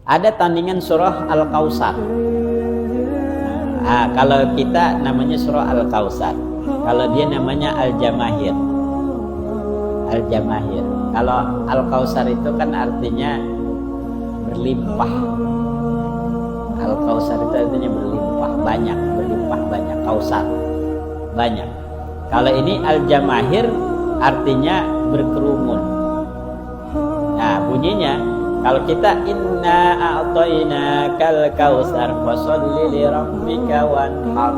Ada tandingan surah Al-Kautsar. Kalau kita namanya surah Al-Kautsar, kalau dia namanya Al-Jamahir. Al-Jamahir. Kalau Al-Kautsar itu kan artinya berlimpah. Al-Kautsar itu artinya berlimpah banyak, berlimpah banyak. Kautsar banyak. Kalau ini Al-Jamahir artinya berkerumun. Nah, bunyinya kalau kita inna a'tainakal kautsar fasholli li rabbika wanhar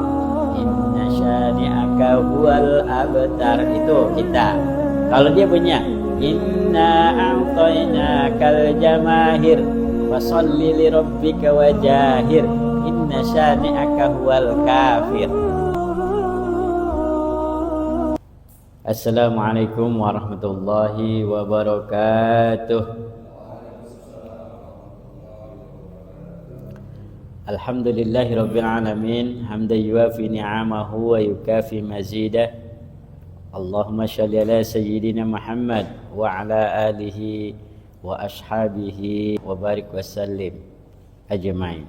inna syani'aka huwal abtar, itu kita. Kalau dia punya inna a'tainakal jamahir fasholli li rabbika wajahir inna syani'aka huwal kafir. Assalamualaikum warahmatullahi wabarakatuh. Alhamdulillahirabbil alamin hamdan yuwafi ni'amahu wa yukafi mazidah. Allahumma shalli ala sayyidina Muhammad wa ala alihi wa ashabihi wa barik wa sallim ajma'in.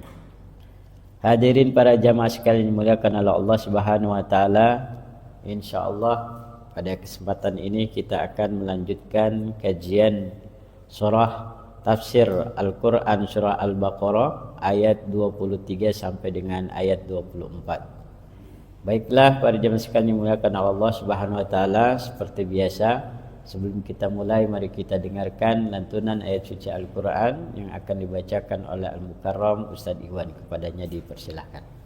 Hadirin para jamaah sekalian dimuliakan oleh Allah Subhanahu wa taala. Insyaallah pada kesempatan ini kita akan melanjutkan kajian surah tafsir Al-Quran surah Al-Baqarah ayat 23 sampai dengan ayat 24. Baiklah para jemaah sekalian dimuliakan Allah Subhanahu wa taala, seperti biasa sebelum kita mulai mari kita dengarkan lantunan ayat suci Al-Quran yang akan dibacakan oleh Al-Mukarram Ustaz Iwan. Kepadanya dipersilahkan.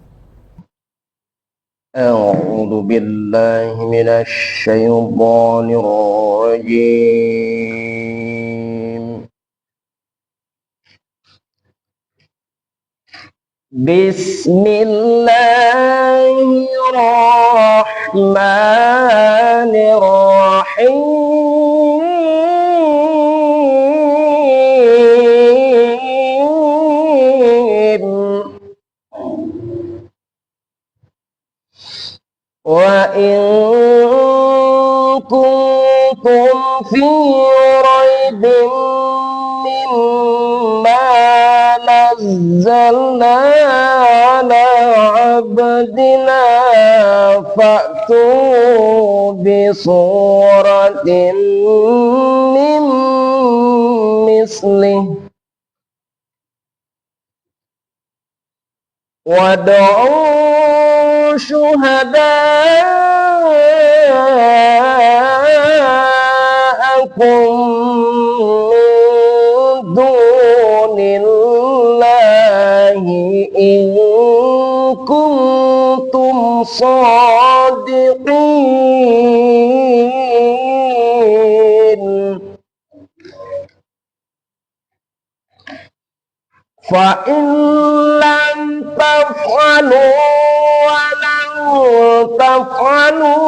أعوذ بالله من الشيطان الرجيم بسم الله الرحمن الرحيم وإن كنتم في ريب مما نزلنا على عبدنا فأتوا بسورة من مثله وادعوا شهداءكم من دون الله إن كنتم صادقين فإن لم تفعلوا ولن تفعلوا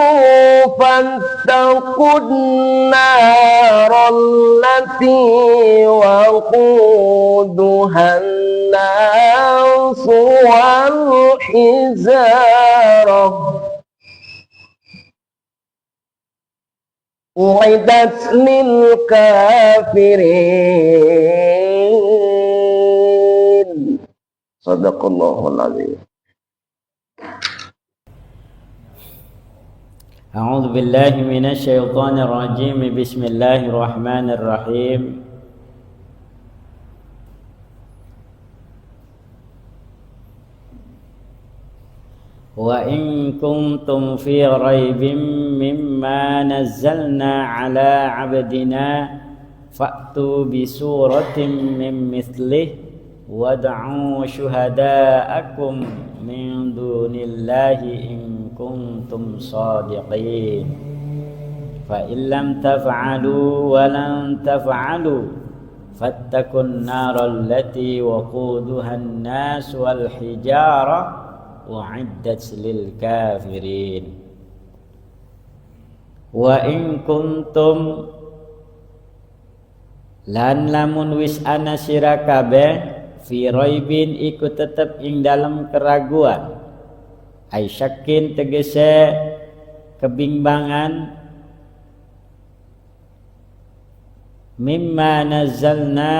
فاتقوا النار التي وقودها الناس والحجارة أعدت للكافرين. Sadaqallahul azim. A'udzu billahi minasy syaithanir rajim. Bismillahirrahmanirrahim. Wa in kuntum fi raibin mimma nazzalna ala 'abdina fa'tu bi suratin min mithlih wad'u syuhada'akum min dunillahi in kuntum shadiqin fa in lam taf'alu wa lan taf'alu fattakun naral lati waquduha an-nas wal hijarah u'iddat lil kafirin. Wa in kuntum lan lamun wis ana sira kabeh fi raibin iku tetep ing dalam keraguan, ai syakin tegese kebimbangan, mimma nazzalna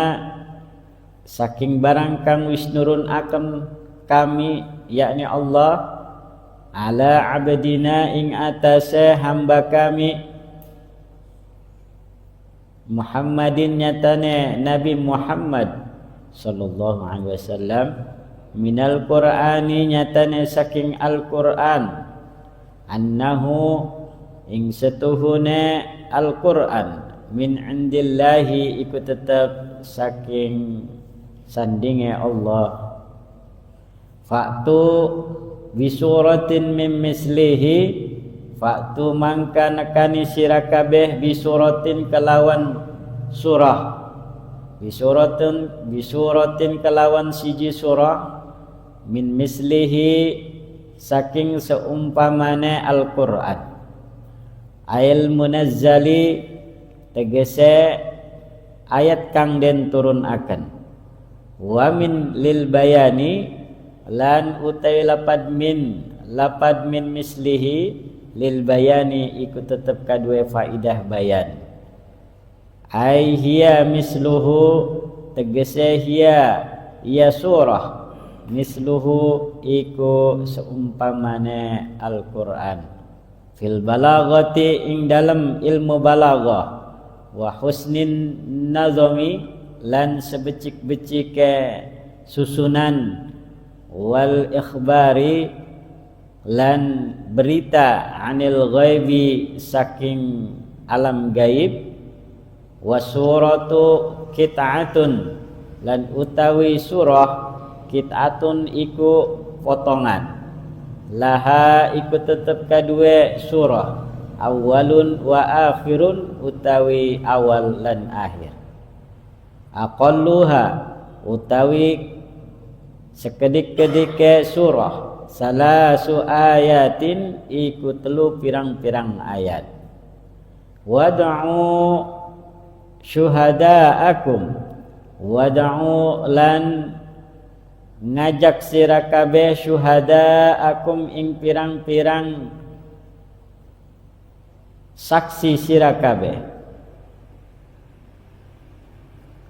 saking barang kang wis nurun akan kami yakni Allah ala abdina ing atase hamba kami Muhammadin nyatane Nabi Muhammad sallallahu alaihi wasallam minal Qur'ani nyatane saking Al-Qur'an annahu ing setuhune Al-Qur'an min indillahi iku tetep saking sandinge Allah. Faktu bisuratin min mislihi faktu mangka nekani sira kabeh bisuratin kelawan surah bisuratin kelawan siji surah min mislihi saking seumpamane Al-Qur'an ayil munazzali tegese ayat kang den turun akan wa min lil bayani lan utai lapad min mislihi lil bayani iku tetep kadue faidah bayan ai hiya misluhu tegese hiya surah misluhu iku seumpamane Al-Qur'an fil balaghati ing dalam ilmu balaghah wa husnin nazami lan sebecik-becike susunan wal ikhbari lan berita anil ghaibi saking alam gaib wa suratu kit'atun lan utawi surah kit'atun iku potongan laha iku tetep kadue surah awalun wa akhirun utawi awal lan akhir aqalluha utawi sekedik-kedike surah salasu ayatin iku telu pirang-pirang ayat wad'u syuhadaakum wad'u lan ngajak sira kabeh syuhadaakum ing pirang-pirang saksi sira kabeh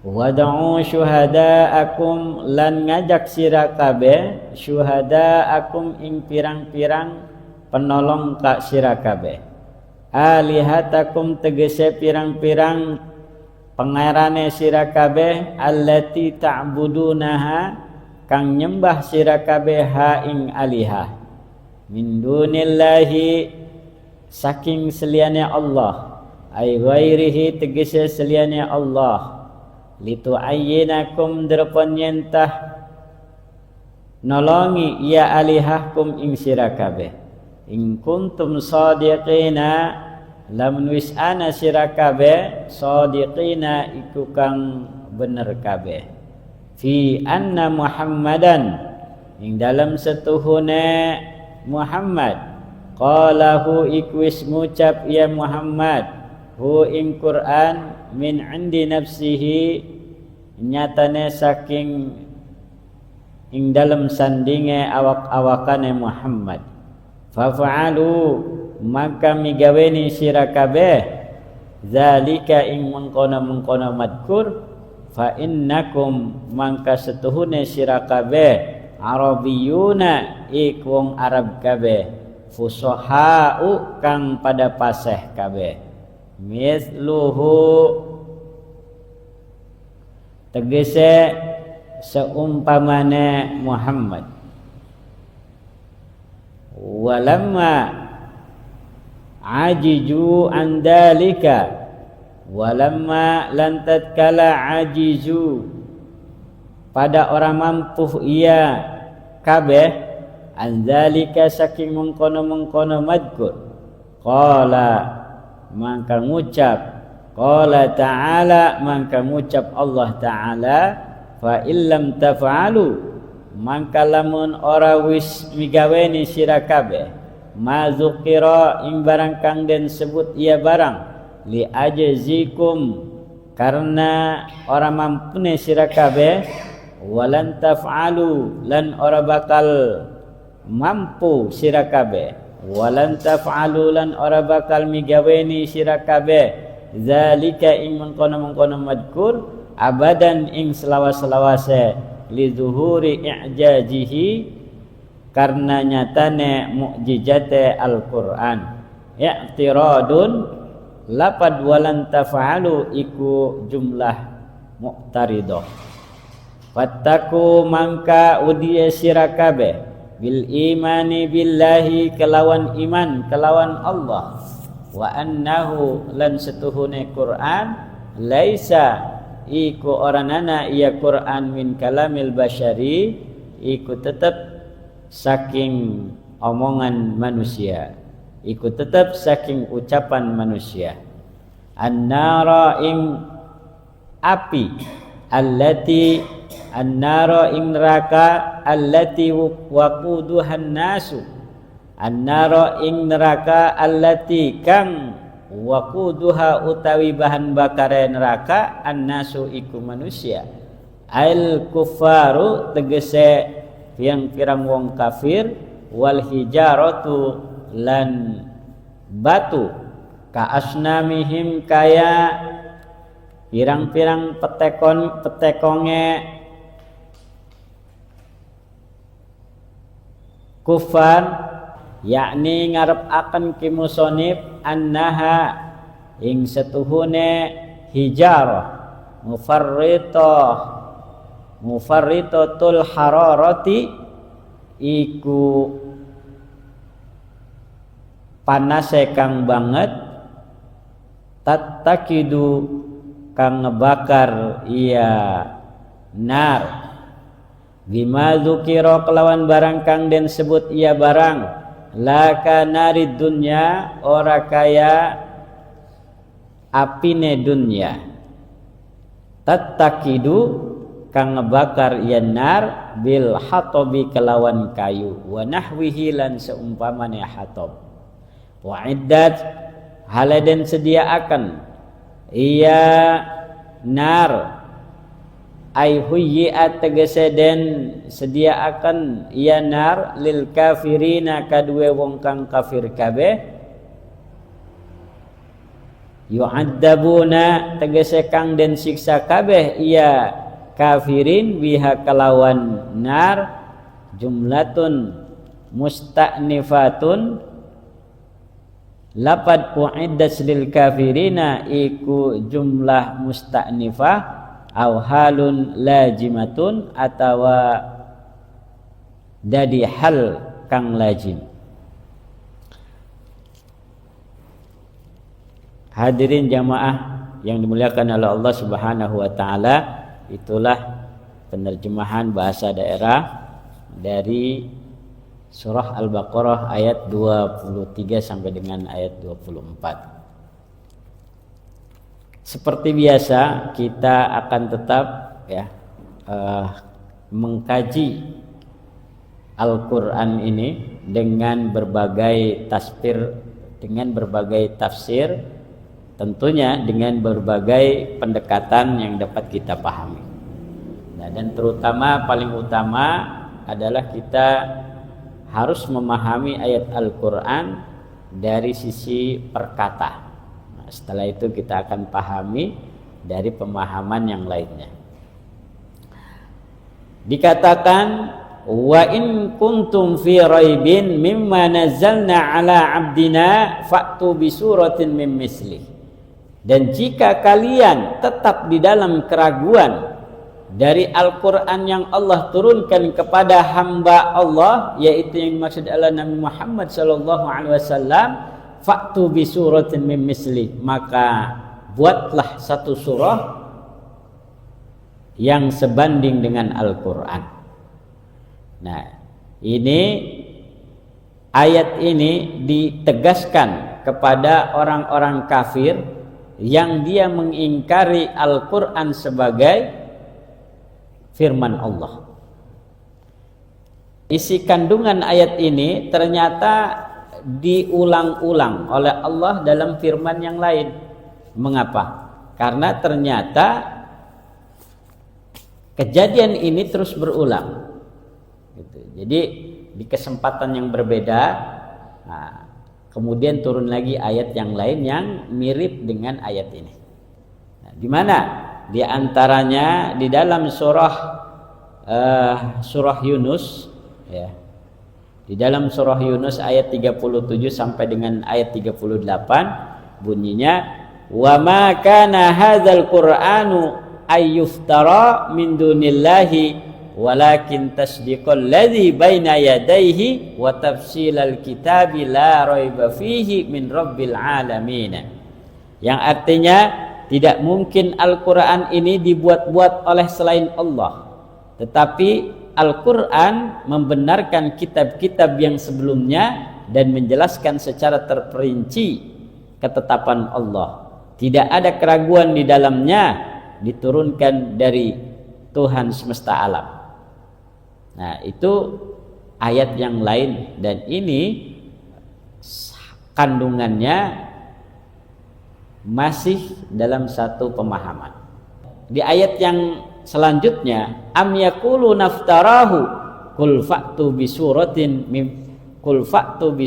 wad'u syuhadaakum lan ngajak sira kabeh syuhadaakum ing pirang-pirang penolong ka sira kabeh alihatakum tegese pirang-pirang pangerane sira kabeh allati ta'budunaha kang nyembah sira kabeh ha ing alihah min dunillahi saking seliyane Allah ay ghairihi tegese seliyane Allah litu ayyinakum derpon nyentah nolongi ya alihahkum ing sira kabeh in kuntum shadiqina lamun wis ana sira kabeh shadiqina iku kang bener kabeh fi anna Muhammadan ing dalam setuhune Muhammad qalahu iku wis ngucap ya Muhammad hu ing Quran min indi nafsihi nyatane saking ing dalam sandinge awak-awakane Muhammad fafa'alu maka migaweni sira kabeh zalika ing mengkono-mengkono madkur fa innakum mangka setuhune sira kabeh arabiyuna iku wong Arab kabeh fusahau kang pada paseh kabeh misluhu tegese seumpamane Muhammad walamma ajiju andalika walamma lan tatkala ajizu pada orang mampu ia kabeh andalika saking mengkono-mengkono madkur qala maka ngucap qala ta'ala maka ngucap Allah ta'ala fa illam taf'alu maka lamun ora wis migaweni sira kabeh ma zukira ing barang kang den sebut ia barang li ajzikum karena ora mampune sira kabeh walan taf'alu lan ora bakal mampu sira kabeh walan taf'alu lan ora bakal migaweni sira kabeh zalika ing mengkono-mengkono madkur abadan ing selawas-lawase li zuhuri i'jajihi karena nyatane mukjizate Al-Qur'an. I'tiradun lapad walan tafa'alu iku jumlah muqtaridah. Fattaku mangka udiya sirakabe bil imani billahi kelawan iman kelawan Allah wa annahu lan setuhune Quran laisa iku oranana iya Quran min kalamil basyari iku tetap saking omongan manusia, iku tetap saking ucapan manusia. An-nara ing api allati an-nara ing neraka allati waquduhan nasu, an-nara ing neraka allati kang waquduha utawi bahan bakare neraka an-nasu iku manusia. Al kufaru tegese pirang-pirang wong kafir, wal hijaratu lan batu ka asnamihim kaya pirang-pirang petekonge kufar, yakni ngarep akan kimusonib annaha ing setuhune hijarah mufarritatul hararati iku panase kang banget, tattakidu kang ngebakar iya nar, bima dzukira kelawan barang kang den sebut iya barang, laka narid dunya ora kaya apine dunya, tattakidu kang ngebakar iya nar bil hatobi kelawan kayu, wa nahwihi lan seumpamane hatob. Wa iddat haladen sediaaken iya nar ay huyyi'at tegese den sediaaken iya nar lil kafirina kadue wong kang kafir kabeh, yu'adzabuna tegese kang den siksa kabeh iya kafirin biha kalawan nar, jumlatun musta'nifatun lapad uiddat lil kafirina iku jumlah musta'nifah au halun lajimatun atawa dadi hal kang lazim. Hadirin jamaah yang dimuliakan oleh Allah Subhanahu wa taala, itulah penerjemahan bahasa daerah dari surah Al-Baqarah ayat 23 sampai dengan ayat 24. Seperti biasa kita akan tetap mengkaji Al-Qur'an ini dengan berbagai tafsir, tentunya dengan berbagai pendekatan yang dapat kita pahami. Nah, dan terutama paling utama adalah kita harus memahami ayat Al-Qur'an dari sisi perkata. Nah, setelah itu kita akan pahami dari pemahaman yang lainnya. Dikatakan wa in kuntum fi raibin mimma nazzalna ala abdina fa'tu bi suratin min mislih. Dan jika kalian tetap di dalam keraguan dari Al-Qur'an yang Allah turunkan kepada hamba Allah, yaitu yang dimaksud adalah Nabi Muhammad sallallahu alaihi wasallam, fa'tu bi suratin min misli, maka buatlah satu surah yang sebanding dengan Al-Qur'an. Nah, ini ayat ini ditegaskan kepada orang-orang kafir yang dia mengingkari Al-Qur'an sebagai firman Allah. Isi kandungan ayat ini ternyata diulang-ulang oleh Allah dalam firman yang lain. Mengapa? Karena ternyata kejadian ini terus berulang. Gitu. Jadi di kesempatan yang berbeda, kemudian turun lagi ayat yang lain yang mirip dengan ayat ini. Nah, di mana di antaranya di dalam surah Yunus ya. Di dalam surah Yunus ayat 37 sampai dengan ayat 38 bunyinya wa ma kana hadzal qur'anu ayyuftara min dunillahi walakin tasdiqal ladzi baina yadayhi wa tafsilal kitabi la raiba fihi min rabbil alamin. Yang artinya tidak mungkin Al-Qur'an ini dibuat-buat oleh selain Allah, tetapi Al-Quran membenarkan kitab-kitab yang sebelumnya dan menjelaskan secara terperinci ketetapan Allah. Tidak ada keraguan di dalamnya, diturunkan dari Tuhan semesta alam. Nah, itu ayat yang lain, dan ini kandungannya masih dalam satu pemahaman. Di ayat yang selanjutnya, am yaqulu naftarahu qul fa'tu bi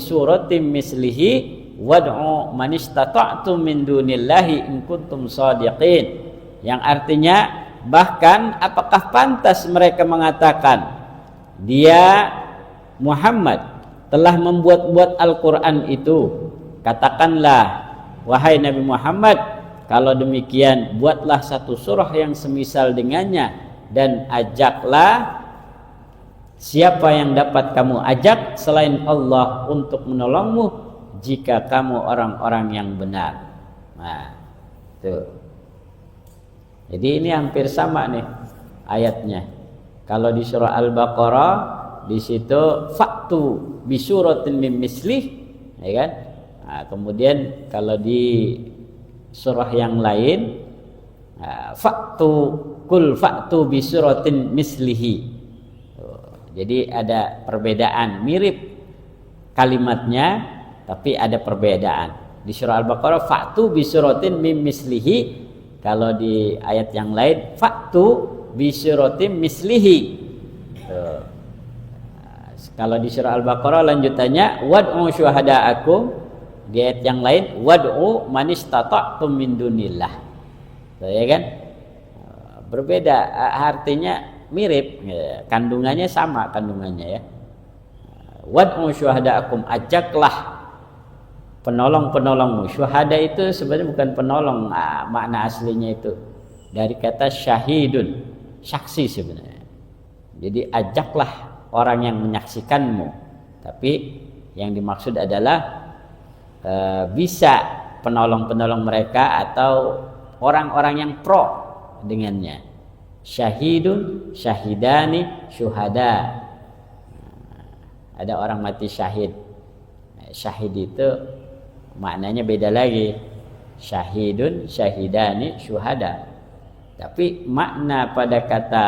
suratin mislihi wad'u man istata'tum min dunillahi in kuntum shadiqin. Yang artinya, bahkan apakah pantas mereka mengatakan dia Muhammad telah membuat-buat Al-Qur'an itu? Katakanlah, wahai Nabi Muhammad, kalau demikian, buatlah satu surah yang semisal dengannya dan ajaklah siapa yang dapat kamu ajak selain Allah untuk menolongmu jika kamu orang-orang yang benar. Nah, tuh. Jadi ini hampir sama nih ayatnya. Kalau di surah Al-Baqarah di situ fa'tu bi suratin min mislih, ya kan? Nah, kemudian kalau di surah yang lain fa'tu bi suratin mislihi. Jadi ada perbedaan, mirip kalimatnya tapi ada perbedaan. Di surah Al-Baqarah fa'tu bi suratin mim mislihi, kalau di ayat yang lain fa'tu bi suratin mislihi. Kalau di surah Al-Baqarah lanjutannya wad'u syuhada'akum, di ayat yang lain wad'u man istata'tum min dunillah. Ya kan? Berbeda, artinya mirip, kandungannya sama kandungannya ya. Wad'u syuhada'akum, ajaklah penolong-penolongmu. Syuhada itu sebenarnya bukan penolong, makna aslinya itu dari kata syahidun, saksi sebenarnya. Jadi ajaklah orang yang menyaksikanmu, tapi yang dimaksud adalah bisa penolong-penolong mereka atau orang-orang yang pro dengannya. Syahidun, syahidani, syuhada. Ada orang mati syahid. Syahid itu maknanya beda lagi. Syahidun, syahidani, syuhada. Tapi makna pada kata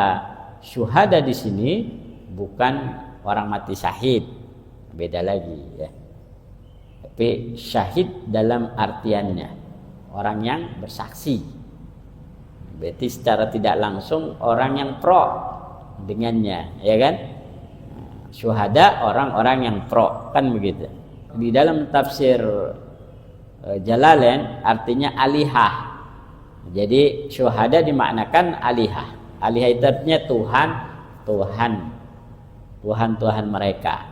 syuhada di sini bukan orang mati syahid, beda lagi ya. Tapi syahid dalam artiannya orang yang bersaksi. Berarti secara tidak langsung orang yang pro dengannya, ya kan? Syuhada orang-orang yang pro, kan begitu. Di dalam tafsir Jalalain artinya alihah. Jadi syuhada dimaknakan alihah. Alihah itu artinya Tuhan mereka.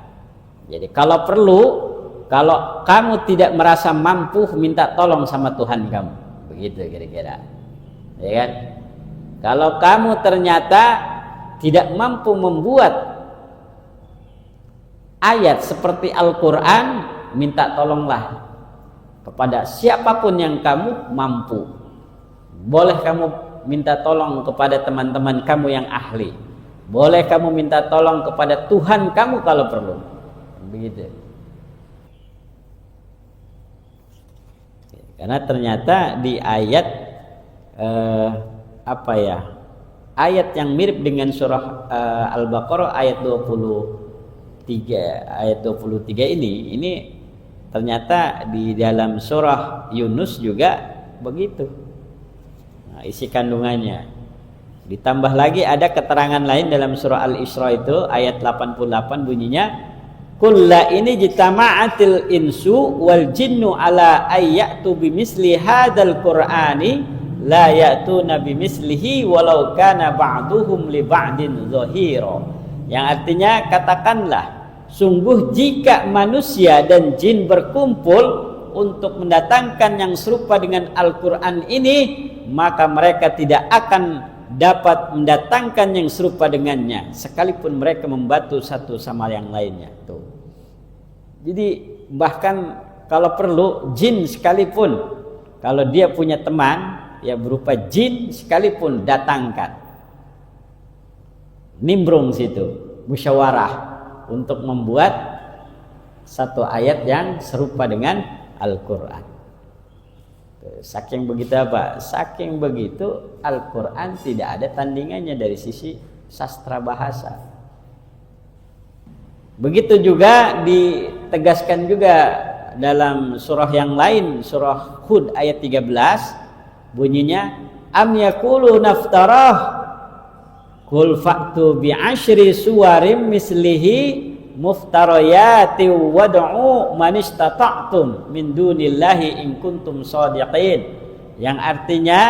Jadi kalau perlu, kalau kamu tidak merasa mampu, minta tolong sama Tuhan kamu. Begitu kira-kira. Ya kan? Kalau kamu ternyata tidak mampu membuat ayat seperti Al-Quran, minta tolonglah kepada siapapun yang kamu mampu. Boleh kamu minta tolong kepada teman-teman kamu yang ahli. Boleh kamu minta tolong kepada Tuhan kamu kalau perlu. Begitu. Karena ternyata di ayat ayat yang mirip dengan surah Al-Baqarah ayat 23 ini ternyata di dalam surah Yunus juga begitu. Nah, isi kandungannya. Ditambah lagi ada keterangan lain dalam surah Al-Isra itu ayat 88 bunyinya kulla ini jitama'atil insu wal jinnu ala ayyatu bimisli hadzal qur'ani la ya'tuna bimislihi walau kana ba'duhum li ba'din zahira. Yang artinya katakanlah, sungguh jika manusia dan jin berkumpul untuk mendatangkan yang serupa dengan Al-Quran ini, maka mereka tidak akan dapat mendatangkan yang serupa dengannya sekalipun mereka membantu satu sama yang lainnya. Tuh. Jadi bahkan kalau perlu jin sekalipun, kalau dia punya teman ya berupa jin sekalipun, datangkan, nimbrung situ, musyawarah untuk membuat satu ayat yang serupa dengan Al-Quran. Saking begitu apa? Saking begitu Al-Quran tidak ada tandingannya dari sisi sastra bahasa. Begitu juga ditegaskan juga dalam surah yang lain, surah Hud ayat 13, bunyinya am yaqulu naftarah qul fa'tu bi asyri suwarim mislihi muftarayati wad'u man istata'tum min dunillahi in kuntum shadiqin. Yang artinya,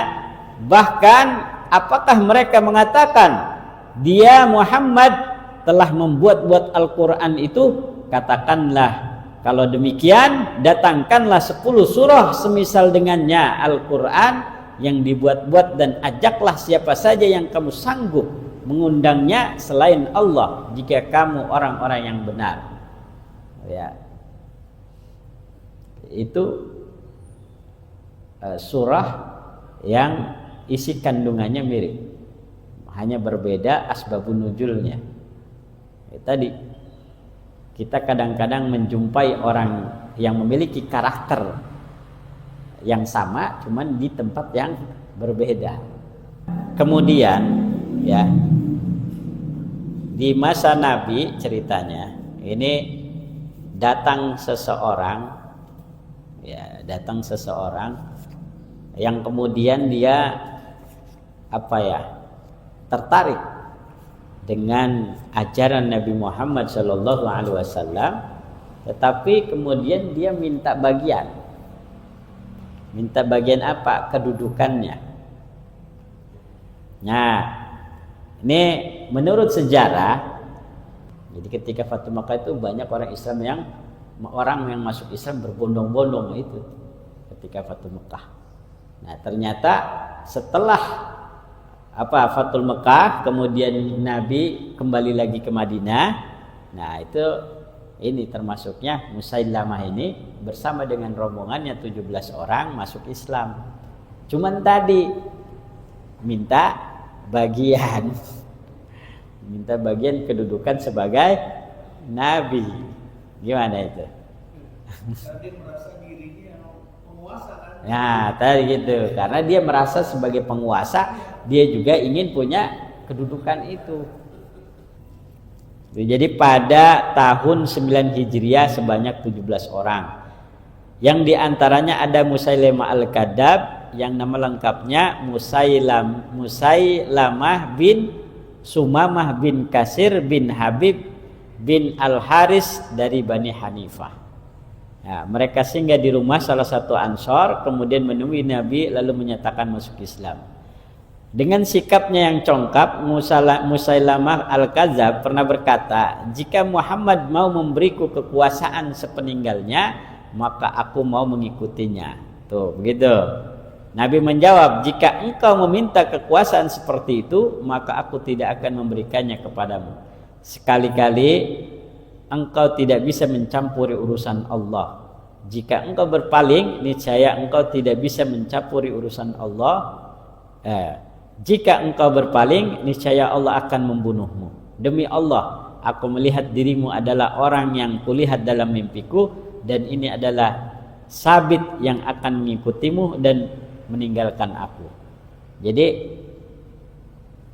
bahkan apakah mereka mengatakan dia Muhammad telah membuat-buat Al-Quran itu? Katakanlah, kalau demikian datangkanlah 10 surah semisal dengannya Al-Quran yang dibuat-buat, dan ajaklah siapa saja yang kamu sanggup mengundangnya selain Allah jika kamu orang-orang yang benar. Ya. Itu surah yang isi kandungannya mirip, hanya berbeda asbabun nuzulnya. Tadi kita kadang-kadang menjumpai orang yang memiliki karakter yang sama, cuman di tempat yang berbeda. Kemudian ya, di masa Nabi ceritanya ini datang seseorang yang kemudian dia tertarik dengan ajaran Nabi Muhammad SAW, tetapi kemudian dia minta bagian apa? Kedudukannya. Nah, ini menurut sejarah, jadi ketika Fatu Makkah itu banyak orang yang masuk Islam berbondong-bondong itu ketika Fatu Makkah. Nah, ternyata setelah Fatul Makkah, kemudian Nabi kembali lagi ke Madinah. Nah, itu ini termasuknya Musailamah ini bersama dengan rombongannya 17 orang masuk Islam. Cuman tadi minta bagian kedudukan sebagai nabi. Gimana itu? Dia merasa dirinya penguasa kan? Nah, tadi gitu. Karena dia merasa sebagai penguasa, dia juga ingin punya kedudukan itu. Jadi pada tahun 9 Hijriah sebanyak 17 orang. Yang diantaranya ada Musailamah Al-Kadzab, yang nama lengkapnya Musailamah bin Sumamah bin Kasir bin Habib bin Al-Haris dari Bani Hanifah. Nah, mereka singgah di rumah salah satu Ansor, kemudian menemui Nabi lalu menyatakan masuk Islam. Dengan sikapnya yang congkak, Musailamah Al-Kadzab pernah berkata, jika Muhammad mau memberiku kekuasaan sepeninggalnya, maka aku mau mengikutinya. Tuh, begitu. Nabi menjawab, jika engkau meminta kekuasaan seperti itu, maka aku tidak akan memberikannya kepadamu. Sekali-kali engkau tidak bisa mencampuri urusan Allah. Jika engkau berpaling, niscaya engkau tidak bisa mencampuri urusan Allah. Jika engkau berpaling, niscaya Allah akan membunuhmu. Demi Allah, aku melihat dirimu adalah orang yang kulihat dalam mimpiku, dan ini adalah sabit yang akan mengikutimu dan meninggalkan aku. Jadi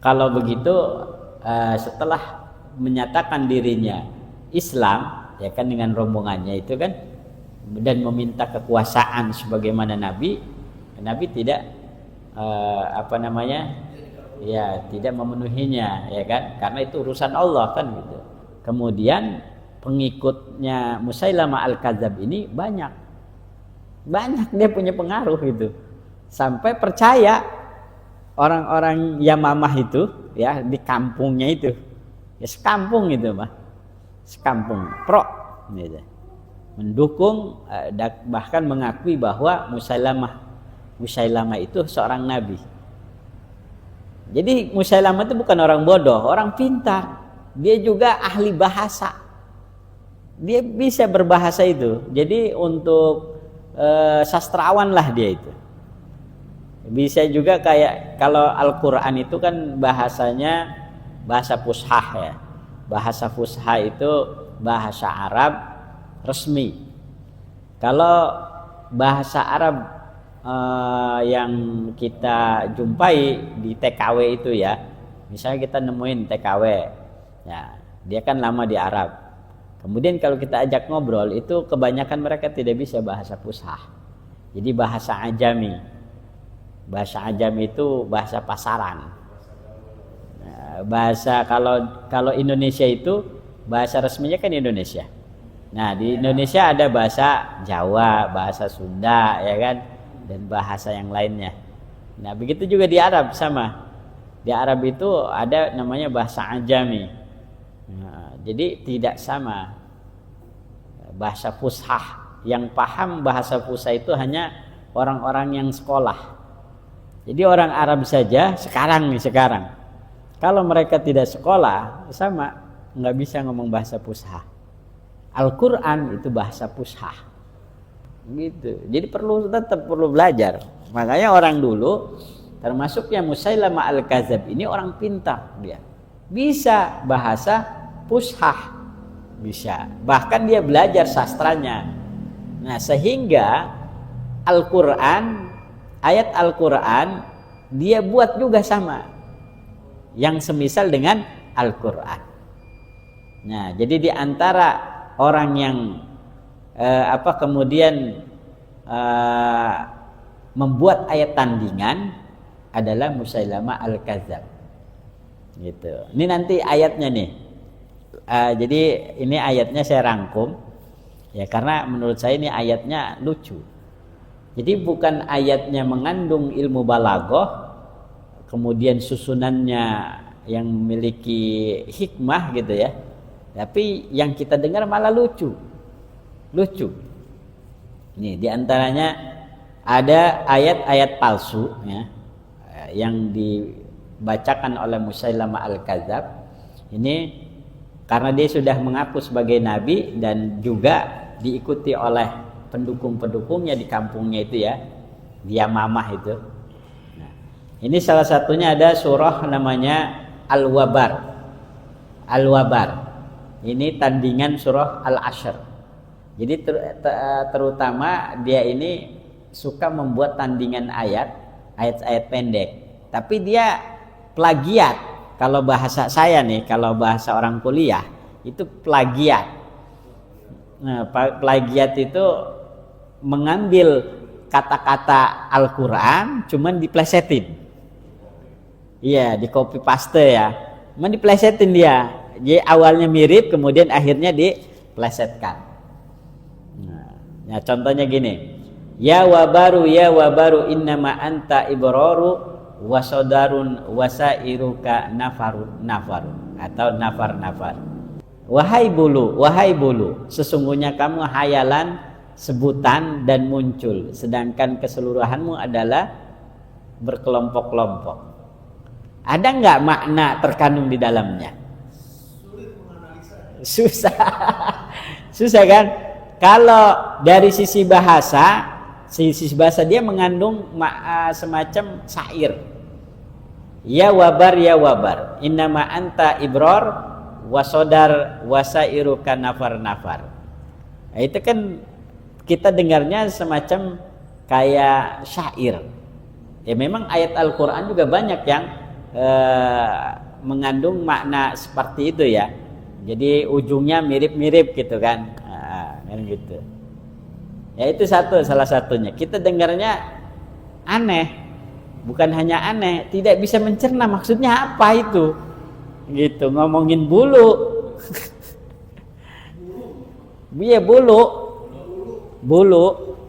kalau begitu, setelah menyatakan dirinya Islam, ya kan, dengan rombongannya itu kan, dan meminta kekuasaan sebagaimana Nabi tidak tidak memenuhinya, ya kan, karena itu urusan Allah kan gitu. Kemudian pengikutnya Musailamah Al-Kadzab ini banyak dia punya pengaruh gitu, Sampai percaya orang-orang Yamamah itu ya di kampungnya itu. Ya sekampung itu, Pak. Sekampung pro gitu. Mendukung bahkan mengakui bahwa Musailamah itu seorang nabi. Jadi Musailamah itu bukan orang bodoh, orang pintar. Dia juga ahli bahasa. Dia bisa berbahasa itu. Jadi untuk sastrawan lah dia itu. Bisa juga kayak kalau Al-Quran itu kan bahasanya bahasa fushah ya. Bahasa fushah itu bahasa Arab resmi. Kalau bahasa Arab yang kita jumpai di TKW itu ya, misalnya kita nemuin TKW, ya dia kan lama di Arab. Kemudian kalau kita ajak ngobrol itu kebanyakan mereka tidak bisa bahasa fushah. Jadi bahasa Ajami. Bahasa Ajami itu bahasa pasaran. Bahasa kalau Indonesia itu bahasa resminya kan Indonesia. Nah di Indonesia ada bahasa Jawa, bahasa Sunda, ya kan, dan bahasa yang lainnya. Nah begitu juga di Arab sama. Di Arab itu ada namanya bahasa Ajami. Nah, jadi tidak sama. Bahasa fushah yang paham bahasa fushah itu hanya orang-orang yang sekolah. Jadi orang Arab saja sekarang. Kalau mereka tidak sekolah, sama nggak bisa ngomong bahasa fushah. Al-Quran itu bahasa fushah, gitu. Jadi tetap perlu belajar. Makanya orang dulu, termasuk yang Musailamah Al-Kadzab ini orang pintar, dia bisa bahasa fushah, bisa. Bahkan dia belajar sastranya. Nah sehingga Al-Quran, ayat Al-Quran dia buat juga sama yang semisal dengan Al-Quran. Nah, jadi di antara orang yang kemudian membuat ayat tandingan adalah Musailamah Al-Kadzab. Gitu. Ini nanti ayatnya nih. Jadi ini ayatnya saya rangkum ya karena menurut saya ini ayatnya lucu. Jadi bukan ayatnya mengandung ilmu balaghah, kemudian susunannya yang memiliki hikmah gitu ya. Tapi yang kita dengar malah lucu. Nih diantaranya ada ayat-ayat palsu ya, yang dibacakan oleh Musailamah Al-Kadzab. Ini karena dia sudah mengaku sebagai nabi dan juga diikuti oleh pendukung-pendukungnya di kampungnya itu ya, di Yamamah itu. Nah, ini salah satunya ada surah namanya Al-Wabar. Ini tandingan surah Al-Ashr. Jadi terutama dia ini suka membuat tandingan ayat-ayat pendek. Tapi dia plagiat. Kalau bahasa saya nih, kalau bahasa orang kuliah itu plagiat. Nah, plagiat itu mengambil kata-kata Al-Quran cuman diplesetin. Iya, di copy paste ya. Cuman diplesetin dia. Jadi awalnya mirip kemudian akhirnya diplesetkan. Nah, contohnya gini. Ya wabaru innama anta ibraru wasodarun wasairuka nafarun atau nafar. Wahai bulu, sesungguhnya kamu hayalan, sebutan dan muncul, sedangkan keseluruhanmu adalah berkelompok-kelompok. Ada nggak makna terkandung di dalamnya? Sulit menganalisa. Susah kan? Kalau dari sisi bahasa dia mengandung semacam syair. Ya wabar, innama anta ibrar wasodar wasairuka nafar. Nah, itu kan kita dengarnya semacam kayak syair. Ya memang ayat Al-Quran juga banyak yang mengandung makna seperti itu ya. Jadi ujungnya mirip-mirip gitu kan. Kan gitu. Ya itu salah satunya. Kita dengarnya aneh. Bukan hanya aneh, tidak bisa mencerna maksudnya apa itu. Gitu, ngomongin bulu. Iya bulu.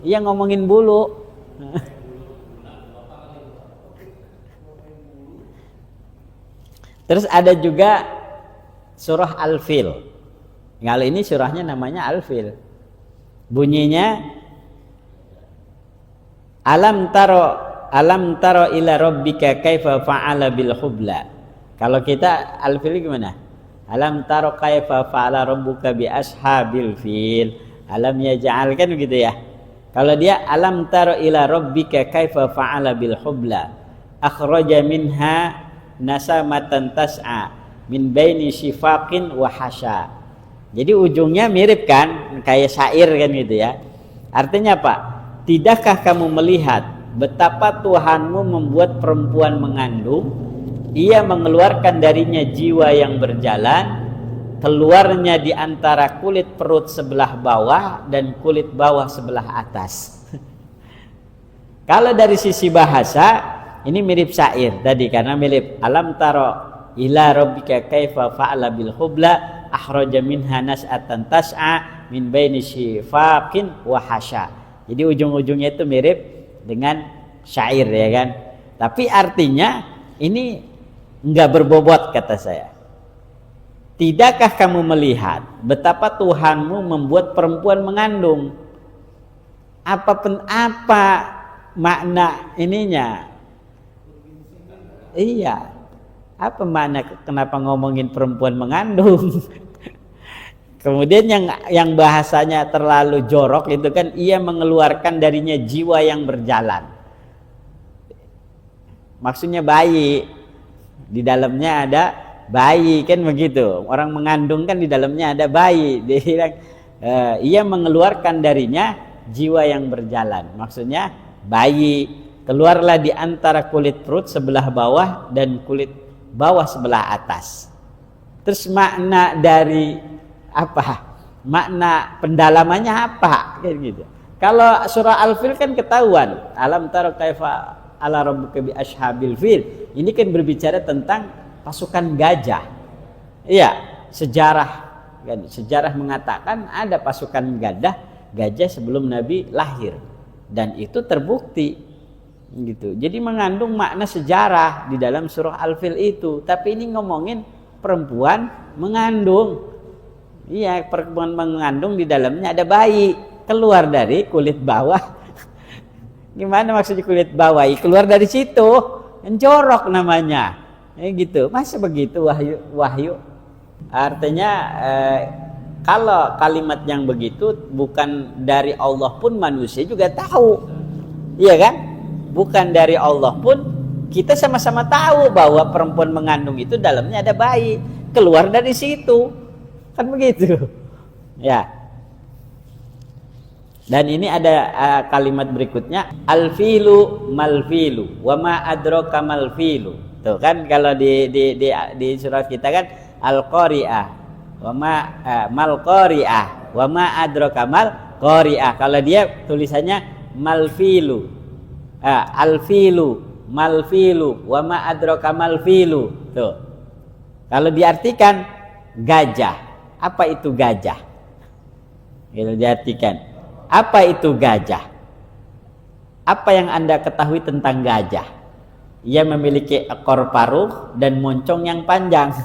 Iya ngomongin bulu. Terus ada juga surah Al-Fil. Kalau ini surahnya namanya Al-Fil. Bunyinya Alam taro ila rabbika kaifa fa'ala bil hubla. Kalau kita Al-Fil gimana? Alam taro kaifa fa'ala rabbuka bi ashabil fil. Alam yaj'al, kan begitu ya. Kalau dia alam taro ila rabbika kaifa fa'ala bil hubla. Akhraja minha nasamatan tas'a min baini shifaqin wa hasya. Jadi ujungnya mirip kan, kayak syair kan gitu ya. Artinya apa? Tidakkah kamu melihat betapa Tuhanmu membuat perempuan mengandung, ia mengeluarkan darinya jiwa yang berjalan, keluarnya di antara kulit perut sebelah bawah dan kulit bawah sebelah atas. Kalau dari sisi bahasa ini mirip syair tadi, karena mirip alam taro ila rabbika kaifa fa'ala bil hubla akhraja minha nas'atan tas'a min baini shifaqin wa hasya. Jadi ujung-ujungnya itu mirip dengan syair ya kan. Tapi artinya ini enggak berbobot kata saya. Tidakkah kamu melihat betapa Tuhanmu membuat perempuan mengandung? Apa makna ininya? Iya. Apa makna kenapa ngomongin perempuan mengandung? Kemudian yang bahasanya terlalu jorok itu kan ia mengeluarkan darinya jiwa yang berjalan. Maksudnya bayi. Di dalamnya ada bayi kan begitu. Orang mengandung kan di dalamnya ada bayi. Dia bilang ia mengeluarkan darinya jiwa yang berjalan. Maksudnya bayi keluarlah di antara kulit perut sebelah bawah dan kulit bawah sebelah atas. Terus makna dari apa? Makna pendalamannya apa? Kayak gitu. Kalau surah Al-Fil kan ketahuan, alam taro kaifa ala rabbuka bi ashabil fil. Ini kan berbicara tentang pasukan gajah. Iya, sejarah kan, sejarah mengatakan ada pasukan gajah sebelum Nabi lahir, dan itu terbukti gitu. Jadi mengandung makna sejarah di dalam surah Al-Fil itu. Tapi ini ngomongin perempuan mengandung. Iya, perempuan mengandung di dalamnya ada bayi keluar dari kulit bawah. Gimana maksudnya kulit bawah? Keluar dari situ, jorok namanya. Gitu. Masa begitu wahyu? Artinya kalau kalimat yang begitu bukan dari Allah pun manusia juga tahu. Iya kan? Bukan dari Allah pun kita sama-sama tahu bahwa perempuan mengandung itu dalamnya ada bayi, keluar dari situ. Kan begitu ya. Dan ini ada kalimat berikutnya, al-filu mal-filu wa ma adraka mal-filu. Tuh kan kalau di surat kita kan al-qari'ah wa ma mal-qari'ah wa ma adraka mal-qari'ah. Kalau dia tulisannya mal-filu, al-filu mal-filu wa ma adraka mal-filu. Tuh. Kalau diartikan gajah. Apa itu gajah? Kalau diartikan, apa itu gajah? Apa yang Anda ketahui tentang gajah? Ia memiliki ekor paruh dan moncong yang panjang.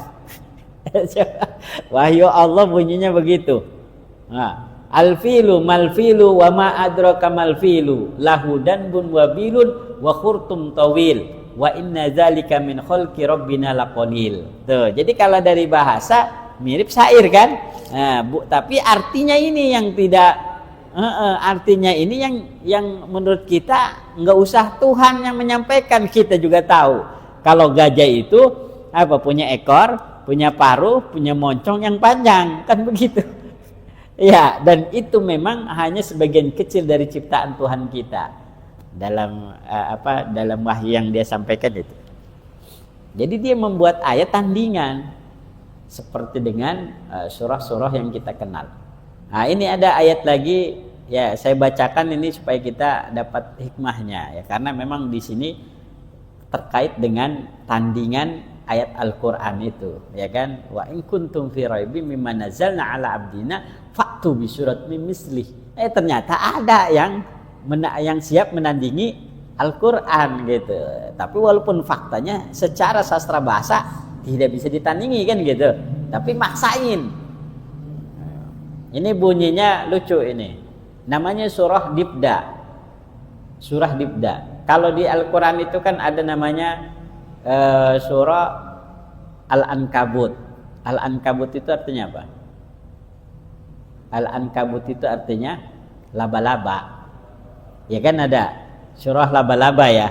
Wahyu Allah bunyinya begitu. Nah, al-filu mal-filu wa ma adraka mal-filu lahu danbun wa bilun wa khurtum tawil wa inna zalika min khalqi rabbina laqanil. Tuh, jadi kalau dari bahasa mirip syair kan, tapi artinya ini yang tidak, artinya ini yang menurut kita nggak usah Tuhan yang menyampaikan, kita juga tahu kalau gajah itu apa, punya ekor, punya paruh, punya moncong yang panjang, kan begitu. Ya, dan itu memang hanya sebagian kecil dari ciptaan Tuhan kita dalam dalam wahyu yang dia sampaikan itu. Jadi dia membuat ayat tandingan seperti dengan surah-surah yang kita kenal. Nah, ini ada ayat lagi ya, saya bacakan ini supaya kita dapat hikmahnya ya, karena memang di sini terkait dengan tandingan ayat Al-Qur'an itu ya kan, wa in kuntum fi raibin mimma nazzalna ala abdina fa'tu bi suratin min mislih. Ternyata ada yang siap menandingi Al-Qur'an gitu. Tapi walaupun faktanya secara sastra bahasa tidak bisa ditandingi kan gitu. Tapi maksain. Ini bunyinya lucu ini. Namanya surah Dibda. Surah Dibda. Kalau di Al-Quran itu kan ada namanya surah Al-Ankabut. Al-Ankabut itu artinya apa? Al-Ankabut itu artinya laba-laba. Ya kan ada surah laba-laba ya.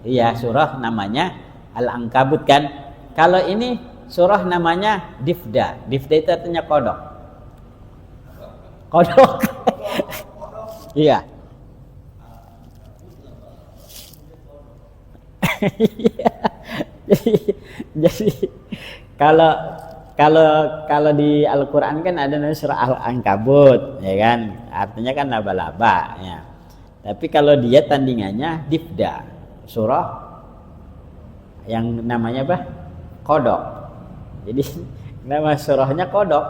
Iya, surah namanya Al-Ankabut kan. Kalau ini surah namanya Difda. Difda itu artinya kodok. Kodok. Iya. jadi kalau di Al-Quran kan ada namanya surah Al-Ankabut, ya kan? Artinya kan laba-laba, ya. Tapi kalau dia tandingannya Difda, surah yang namanya apa? Kodok. Jadi nama surahnya kodok.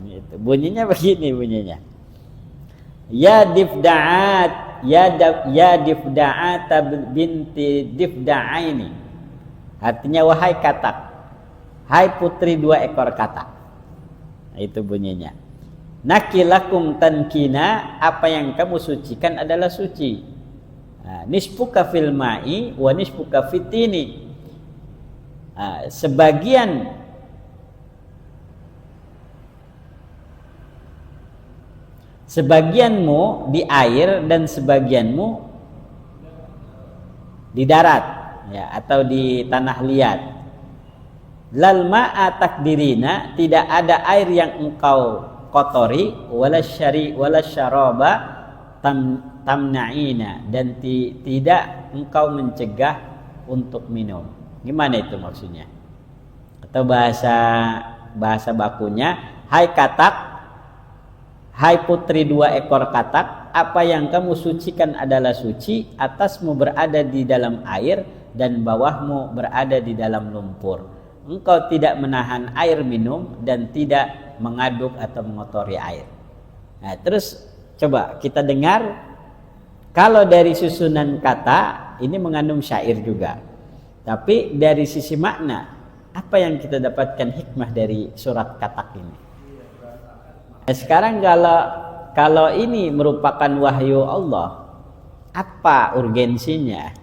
Gitu. Bunyinya begini bunyinya. Ya Difda'at, ya Difda'at binti Difda'aini. Artinya wahai katak, hai putri 2 ekor katak. Itu bunyinya. Nakilakum tankina, apa yang kamu sucikan adalah suci. Nah, nisfuka fil ma'i wa nisfuka fitini. Nah, sebagianmu di air dan sebagianmu di darat, ya, atau di tanah liat. Lal ma'a takdirina, tidak ada air yang engkau kotori, wala syaraba tamna'ina, dan tidak engkau mencegah untuk minum. Gimana itu maksudnya? Atau bahasa bakunya, hai katak, hai putri 2 ekor katak, apa yang kamu sucikan adalah suci, atasmu berada di dalam air dan bawahmu berada di dalam lumpur. Engkau tidak menahan air minum dan tidak mengaduk atau mengotori air. Nah, terus coba kita dengar, kalau dari susunan kata ini mengandung syair juga. Tapi dari sisi makna, apa yang kita dapatkan hikmah dari surat Katak ini? Nah, sekarang kalau ini merupakan wahyu Allah, apa urgensinya?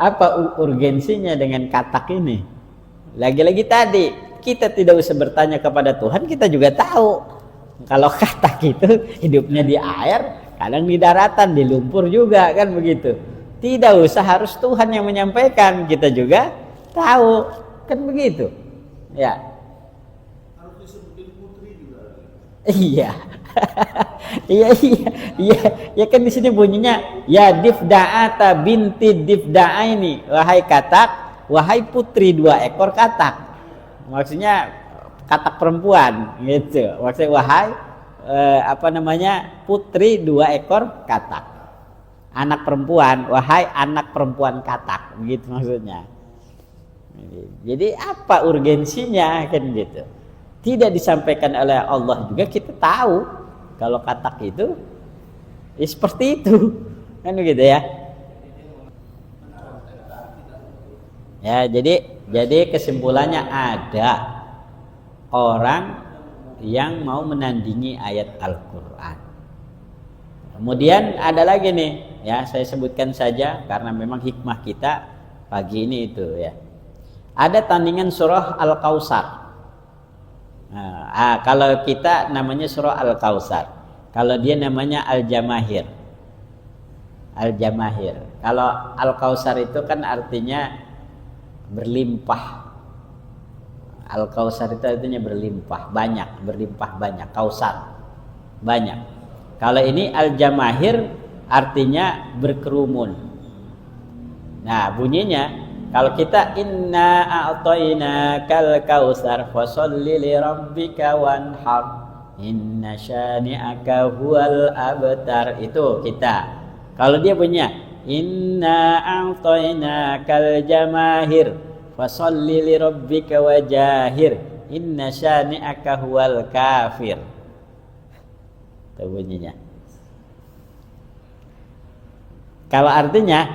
Apa urgensinya dengan Katak ini? Lagi-lagi tadi kita tidak usah bertanya kepada Tuhan, kita juga tahu kalau Katak itu hidupnya di air, kadang di daratan, di lumpur juga, kan begitu. Tidak usah harus Tuhan yang menyampaikan, kita juga tahu, kan begitu. Ya. Harus disebutin putri juga. Iya. iya. Ya kan di sini bunyinya ya Difda'ata binti Difda'aini, wahai katak, wahai putri 2 ekor katak. Maksudnya katak perempuan gitu. Maksudnya wahai putri 2 ekor katak. Anak perempuan, wahai anak perempuan katak, begitu maksudnya. Jadi apa urgensinya, kan gitu. Tidak disampaikan oleh Allah juga, kita tahu kalau katak itu ya seperti itu, kan begitu ya. Ya, jadi kesimpulannya ada orang yang mau menandingi ayat Al-Qur'an. Kemudian ada lagi nih, ya saya sebutkan saja karena memang hikmah kita pagi ini itu ya. Ada tandingan surah Al-Kautsar. Nah, kalau kita namanya surah Al-Kautsar. Kalau dia namanya Al-Jamahir. Al-Jamahir. Kalau Al-Kautsar itu kan artinya berlimpah. Al-Kautsar itu artinya berlimpah, banyak, berlimpah banyak. Kautsar, banyak. Kalau ini Al-Jamahir artinya berkerumun. Nah, bunyinya kalau kita inna a'tainakal kautsar fasholli li rabbika wanhar inna syani'aka huwal abtar, itu kita. Kalau dia punya inna a'tainakal jamahir fasholli li rabbika wajahir inna syani'aka huwal kafir. Itu bunyinya. Kalau artinya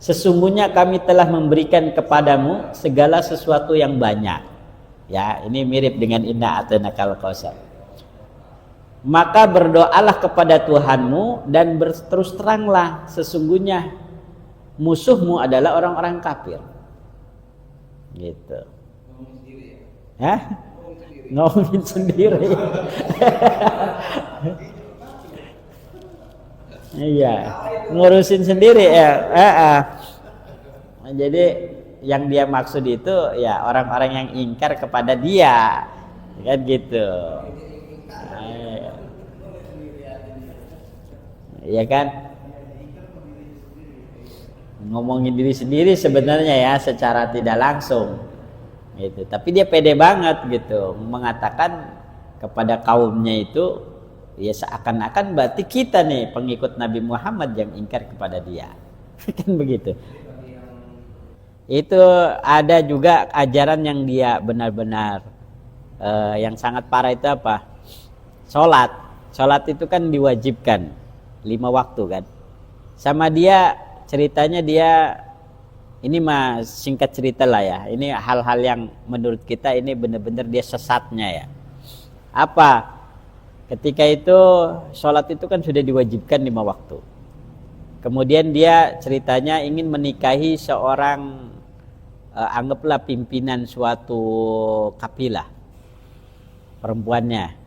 sesungguhnya kami telah memberikan kepadamu segala sesuatu yang banyak. Ya, ini mirip dengan inna a'tainakal kautsar. Maka berdoalah kepada Tuhanmu dan berterus teranglah, sesungguhnya musuhmu adalah orang-orang kafir. Gitu. Hah? Ngomongin sendiri. Iya, ngurusin sendiri ya. Jadi yang dia maksud itu ya orang-orang yang ingkar kepada dia, kan gitu. Ya kan? Ngomongin diri sendiri sebenarnya ya secara tidak langsung gitu. Tapi dia pede banget gitu mengatakan kepada kaumnya itu ya seakan-akan berarti kita nih pengikut Nabi Muhammad yang ingkar kepada dia. Kan begitu. Itu ada juga ajaran yang dia benar-benar yang sangat parah itu apa? Sholat itu kan diwajibkan 5 waktu kan. Sama dia ceritanya dia ini mah singkat cerita lah ya. Ini hal-hal yang menurut kita ini benar-benar dia sesatnya ya. Apa? Ketika itu sholat itu kan sudah diwajibkan 5 waktu. Kemudian dia ceritanya ingin menikahi seorang anggaplah pimpinan suatu kabilah. Perempuannya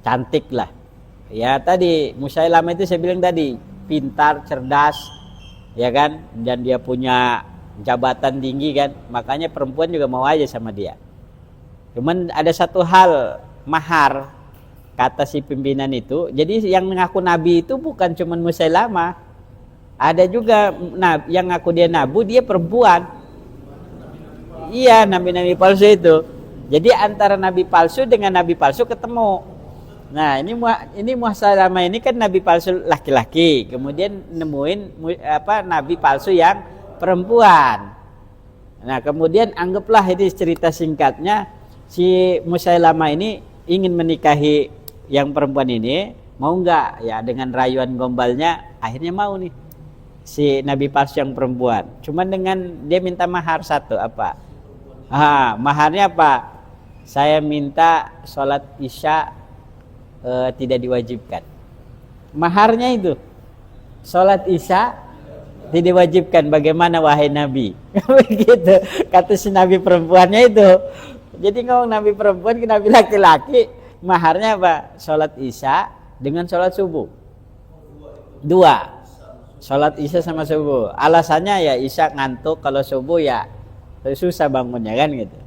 cantik lah. Ya tadi Musailamah itu saya bilang tadi pintar, cerdas, ya kan, dan dia punya jabatan tinggi kan, makanya perempuan juga mau aja sama dia. Cuman ada satu hal, mahar kata si pimpinan itu. Jadi yang mengaku nabi itu bukan cuman Musailamah, ada juga yang ngaku dia nabi, dia perempuan. Iya, nabi-nabi palsu itu. Jadi antara nabi palsu dengan nabi palsu ketemu. Nah ini Musailamah ini kan nabi palsu laki-laki, kemudian nemuin nabi palsu yang perempuan. Nah kemudian anggaplah ini cerita singkatnya, si Musailamah ini ingin menikahi yang perempuan ini, mau nggak ya, dengan rayuan gombalnya akhirnya mau nih si nabi palsu yang perempuan. Cuman dengan dia minta mahar satu, apa? Maharnya apa? Saya minta sholat isya tidak diwajibkan. Maharnya itu sholat isya tidak diwajibkan. Bagaimana wahai nabi? Begitu kata si nabi perempuannya itu. Jadi ngomong nabi perempuan ke nabi laki-laki, maharnya apa? Sholat isya dengan sholat subuh. 2. Sholat isya sama subuh. Alasannya ya isya ngantuk, kalau subuh ya susah bangunnya kan gitu.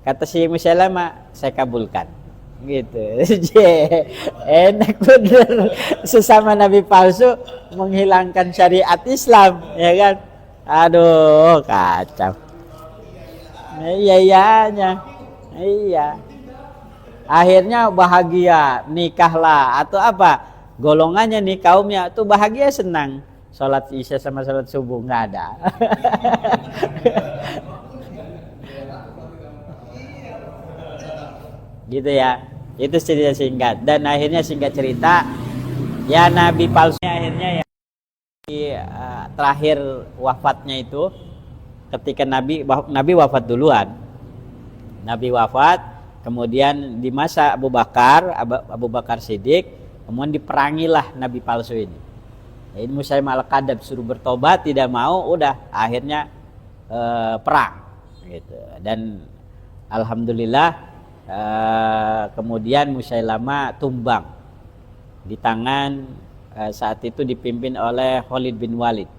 Kata si Musailamah, saya kabulkan. Gitu. Enak bener, sesama nabi palsu menghilangkan syariat Islam, ya kan? Aduh, kacau. Iya. Akhirnya bahagia, nikahlah atau apa? Golongannya nih kaumnya tuh bahagia, senang. Salat isya sama salat subuh nggak ada. Gitu ya, itu cerita singkat. Dan akhirnya singkat cerita ya nabi palsu akhirnya ya terakhir wafatnya itu ketika nabi wafat duluan. Nabi wafat, kemudian di masa Abu Bakar Siddiq, kemudian diperangilah nabi palsu ini. Ini Musailamah al-Kadzdzab suruh bertobat, tidak mau, udah akhirnya perang gitu. Dan alhamdulillah kemudian Musailamah tumbang di tangan saat itu dipimpin oleh Khalid bin Walid.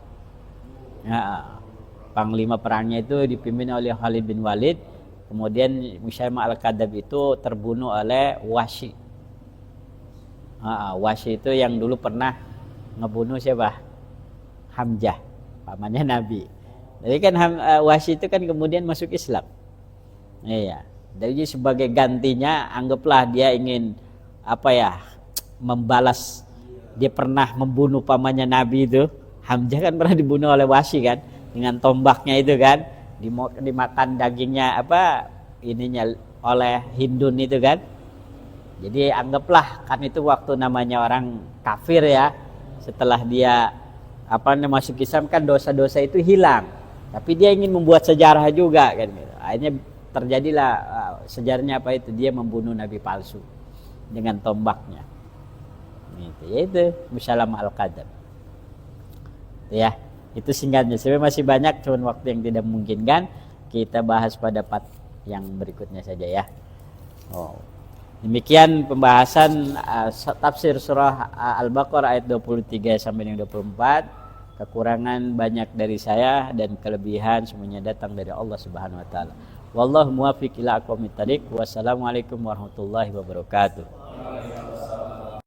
Panglima perangnya itu dipimpin oleh Khalid bin Walid. Kemudian Musailamah al-Kadzdzab itu terbunuh oleh Wasy. Wasy itu yang dulu pernah ngebunuh siapa? Hamzah, pamannya Nabi. Jadi kan Wasy itu kan kemudian masuk Islam. Iya. Jadi sebagai gantinya anggaplah dia ingin membalas, dia pernah membunuh pamannya Nabi itu. Hamzah kan pernah dibunuh oleh Wasy kan, dengan tombaknya itu kan, dimakan dagingnya oleh Hindun itu kan. Jadi anggaplah kan itu waktu namanya orang kafir ya, setelah dia masuk Islam kan dosa-dosa itu hilang. Tapi dia ingin membuat sejarah juga kan. Akhirnya terjadilah sejarahnya apa itu, dia membunuh nabi palsu dengan tombaknya. Gitu. Yaitu Musalamah Al-Kadzab. Ya, itu singkatnya. Sebenarnya masih banyak, cuman waktu yang tidak memungkinkan. Kita bahas pada part yang berikutnya saja ya. Demikian pembahasan tafsir surah Al-Baqarah ayat 23 sampai 24. Kekurangan banyak dari saya dan kelebihan semuanya datang dari Allah Subhanahu wa taala. Wallahu muwaffiq ila aqwamit thariq. Wassalamualaikum warahmatullahi wabarakatuh.